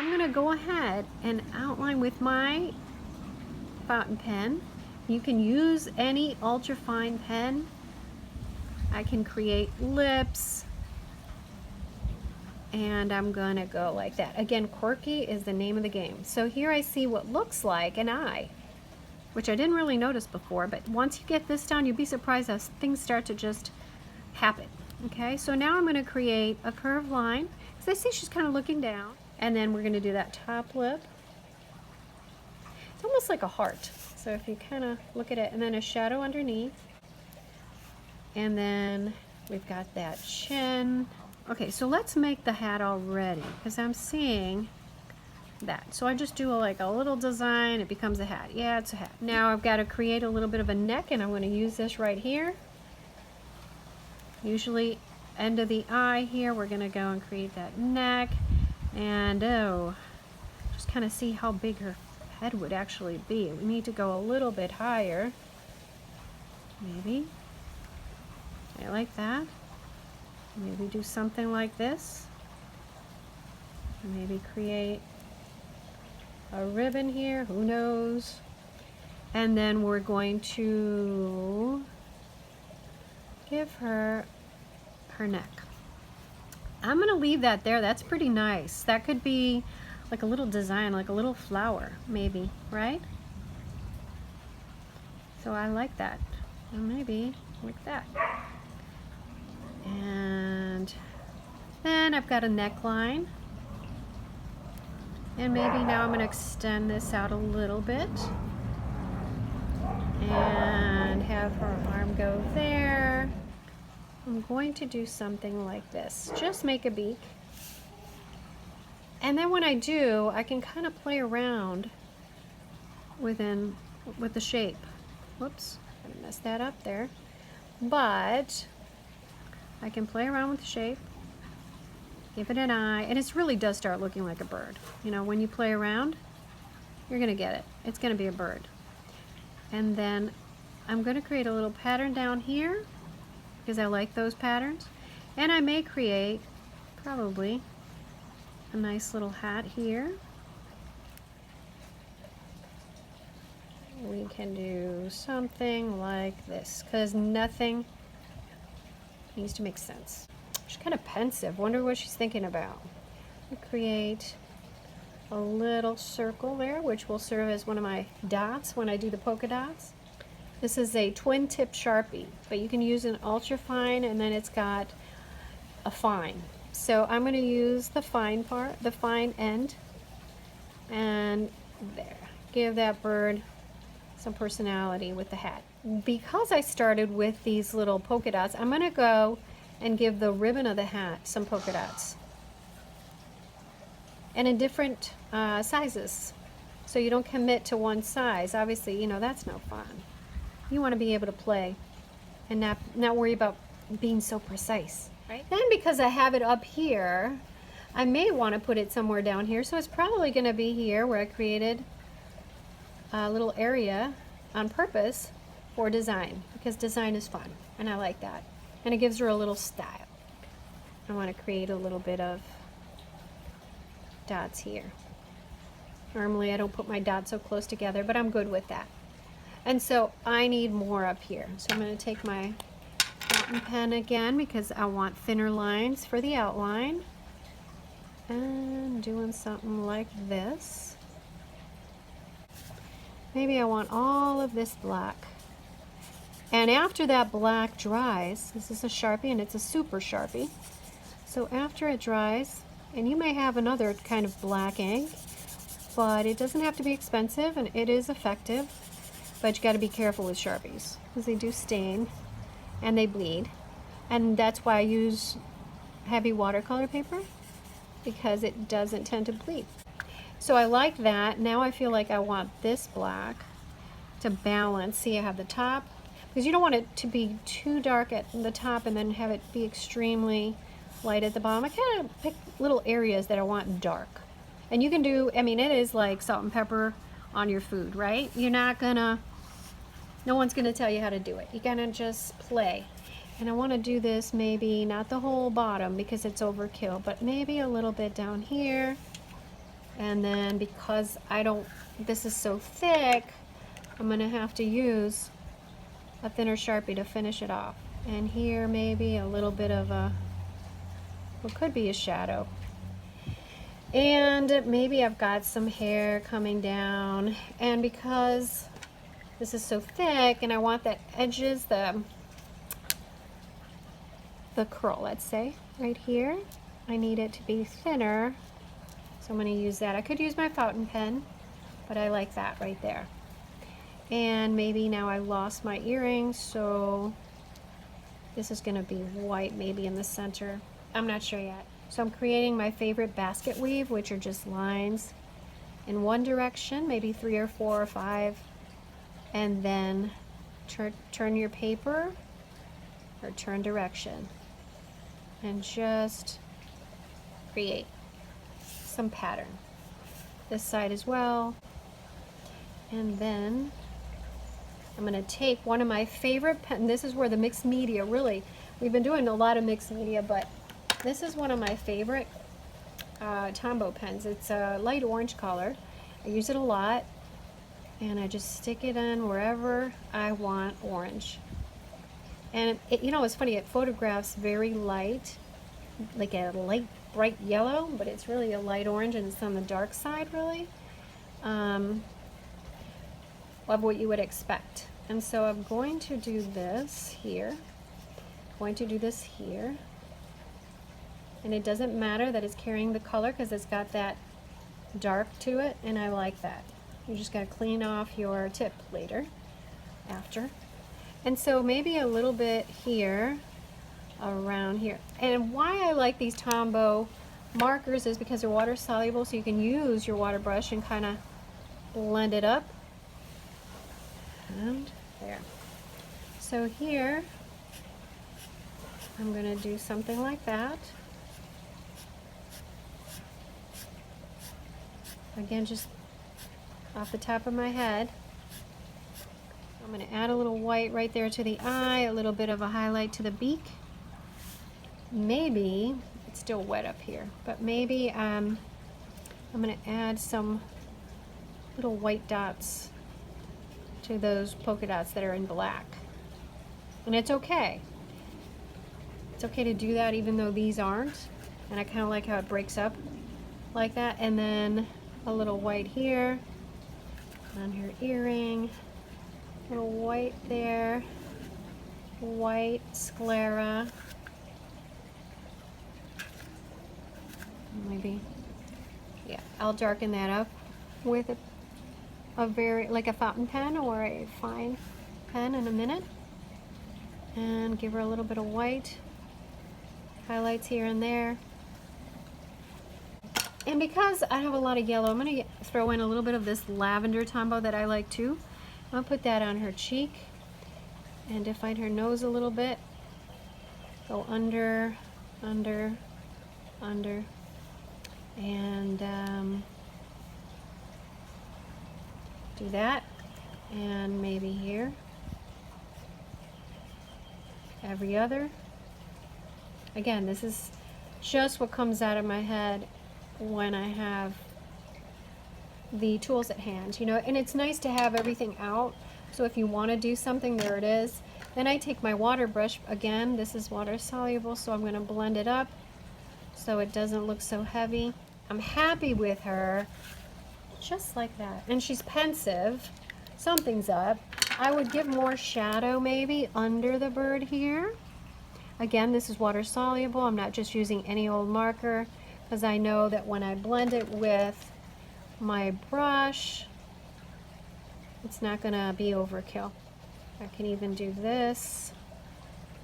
I'm going to go ahead and outline with my fountain pen. You can use any ultrafine pen. I can create lips, and I'm gonna go like that. Again, quirky is the name of the game. So here I see what looks like an eye, which I didn't really notice before, but once you get this down, you'd be surprised as things start to just happen. Okay, so now I'm gonna create a curved line, because I see she's kind of looking down, and then we're gonna do that top lip. It's almost like a heart. So if you kind of look at it, and then a shadow underneath, and then we've got that chin. Okay, so let's make the hat already, because I'm seeing that. So I just do like a little design, it becomes a hat. Yeah, it's a hat. Now I've got to create a little bit of a neck, and I'm going to use this right here. Usually end of the eye here, we're going to go and create that neck. And just kind of see how big her head would actually be. We need to go a little bit higher. Maybe. I like that. Maybe do something like this. Maybe create a ribbon here, who knows. And then we're going to give her her neck. I'm going to leave that there. That's pretty nice. That could be like a little design, like a little flower, maybe, right? So I like that. And maybe like that. And then I've got a neckline. And maybe now I'm going to extend this out a little bit. And have her arm go there. I'm going to do something like this. Just make a beak. And then when I do, I can kind of play around with the shape. Whoops, I messed that up there. But I can play around with the shape, give it an eye, and it really does start looking like a bird. You know, when you play around, you're gonna get it. It's gonna be a bird. And then I'm gonna create a little pattern down here, because I like those patterns. And I may create, probably, a nice little hat here. We can do something like this, because nothing needs to make sense. She's kind of pensive. Wonder what she's thinking about. We create a little circle there, which will serve as one of my dots when I do the polka dots. This is a twin tip Sharpie, but you can use an ultra fine, and then it's got a fine. So I'm going to use the fine part, the fine end, and there. Give that bird some personality with the hat. Because I started with these little polka dots, I'm going to go and give the ribbon of the hat some polka dots. And in different sizes. So you don't commit to one size. Obviously, you know, that's no fun. You want to be able to play and not worry about being so precise. Right? Then because I have it up here, I may want to put it somewhere down here. So it's probably going to be here where I created a little area on purpose for design, because design is fun and I like that, and it gives her a little style. I want to create a little bit of dots here. Normally I don't put my dots so close together, but I'm good with that. And so I need more up here, so I'm going to take my fountain pen again, because I want thinner lines for the outline, and doing something like this. Maybe I want all of this black. And after that black dries, this is a Sharpie and it's a super Sharpie. So after it dries, and you may have another kind of black ink, but it doesn't have to be expensive and it is effective. But you got to be careful with Sharpies, because they do stain and they bleed. And that's why I use heavy watercolor paper, because it doesn't tend to bleed. So I like that. Now I feel like I want this black to balance. See, I have the top, because you don't want it to be too dark at the top and then have it be extremely light at the bottom. I kind of pick little areas that I want dark. And you can do, I mean, it is like salt and pepper on your food, right? You're not gonna, no one's gonna tell you how to do it. You're gonna just play. And I want to do this maybe not the whole bottom because it's overkill, but maybe a little bit down here. And then because this is so thick, I'm gonna have to use a thinner Sharpie to finish it off. And here maybe a little bit of what could be a shadow. And maybe I've got some hair coming down. And because this is so thick and I want that edges, the curl, let's say, right here, I need it to be thinner. So I'm going to use that. I could use my fountain pen, but I like that right there. And maybe now I lost my earrings, so this is going to be white maybe in the center. I'm not sure yet. So I'm creating my favorite basket weave, which are just lines in one direction, maybe 3 or 4 or 5, and then turn your paper or turn direction and just create some pattern. This side as well. And then I'm going to take one of my favorite pens. This is where the mixed media really, we've been doing a lot of mixed media, but this is one of my favorite Tombow pens. It's a light orange color. I use it a lot, and I just stick it in wherever I want orange. And you know, it's funny, it photographs very light, like a light bright yellow, but it's really a light orange, and it's on the dark side really of what you would expect. And so I'm going to do this here, going to do this here, and it doesn't matter that it's carrying the color because it's got that dark to it, and I like that. You just got to clean off your tip later, after. And so maybe a little bit here, around here. And why I like these Tombow markers is because they're water soluble, so you can use your water brush and kind of blend it up. And there. So here, I'm going to do something like that. Again, just off the top of my head. I'm going to add a little white right there to the eye, a little bit of a highlight to the beak. Maybe, it's still wet up here, but maybe I'm going to add some little white dots to those polka dots that are in black. And it's okay. It's okay to do that even though these aren't. And I kind of like how it breaks up like that. And then a little white here on her earring. A little white there. White sclera. Maybe, yeah, I'll darken that up with a very, like a fountain pen or a fine pen in a minute. And give her a little bit of white. Highlights here and there. And because I have a lot of yellow, I'm going to throw in a little bit of this lavender Tombow that I like too. I'll put that on her cheek and define her nose a little bit. Go under, under, under. And do that, and maybe here, every other. Again, this is just what comes out of my head when I have the tools at hand, you know, and it's nice to have everything out. So if you want to do something, there it is. Then I take my water brush, again, this is water soluble, so I'm going to blend it up so it doesn't look so heavy. I'm happy with her, just like that. And she's pensive. Something's up. I would give more shadow maybe under the bird here. Again, this is water soluble. I'm not just using any old marker because I know that when I blend it with my brush, it's not going to be overkill. I can even do this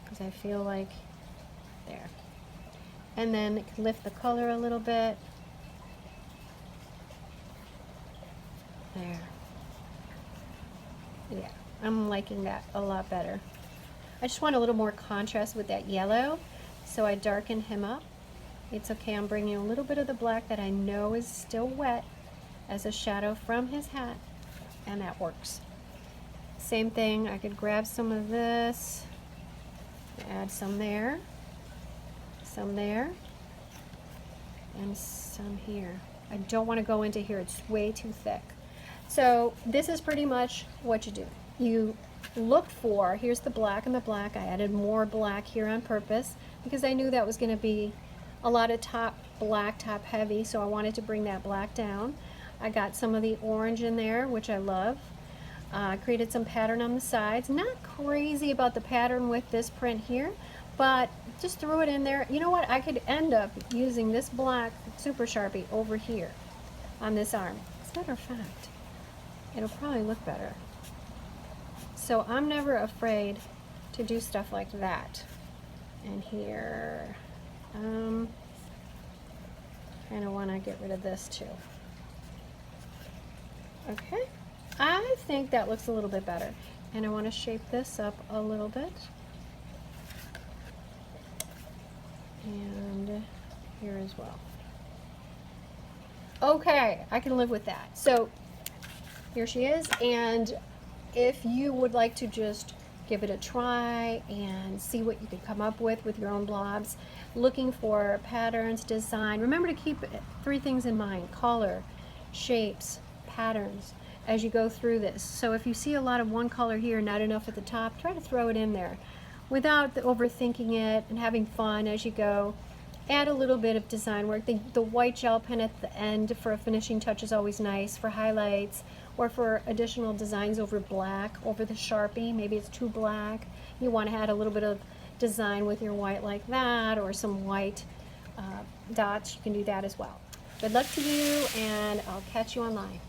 because I feel like there. And then lift the color a little bit. There. Yeah, I'm liking that a lot better. I just want a little more contrast with that yellow, so I darken him up. It's okay, I'm bringing a little bit of the black that I know is still wet as a shadow from his hat, and that works. Same thing, I could grab some of this, add some there, and some here. I don't want to go into here, it's way too thick. So this is pretty much what you do. You look for, here's the black and the black. I added more black here on purpose because I knew that was going to be a lot of top black, top heavy, so I wanted to bring that black down. I got some of the orange in there, which I love. Created some pattern on the sides. Not crazy about the pattern with this print here, but just threw it in there. You know what? I could end up using this black Super Sharpie over here on this arm. As a matter of fact, it'll probably look better. So I'm never afraid to do stuff like that. And here, kind of want to get rid of this too. Okay. I think that looks a little bit better. And I want to shape this up a little bit. And here as well. Okay, I can live with that. So here she is. And if you would like to just give it a try and see what you can come up with your own blobs, looking for patterns, design, remember to keep 3 things in mind: color, shapes, patterns, as you go through this. So if you see a lot of one color here, not enough at the top, try to throw it in there without overthinking it and having fun as you go. Add a little bit of design work. The white gel pen at the end for a finishing touch is always nice for highlights or for additional designs over black, over the Sharpie. Maybe it's too black. You want to add a little bit of design with your white like that, or some white dots. You can do that as well. Good luck to you, and I'll catch you online.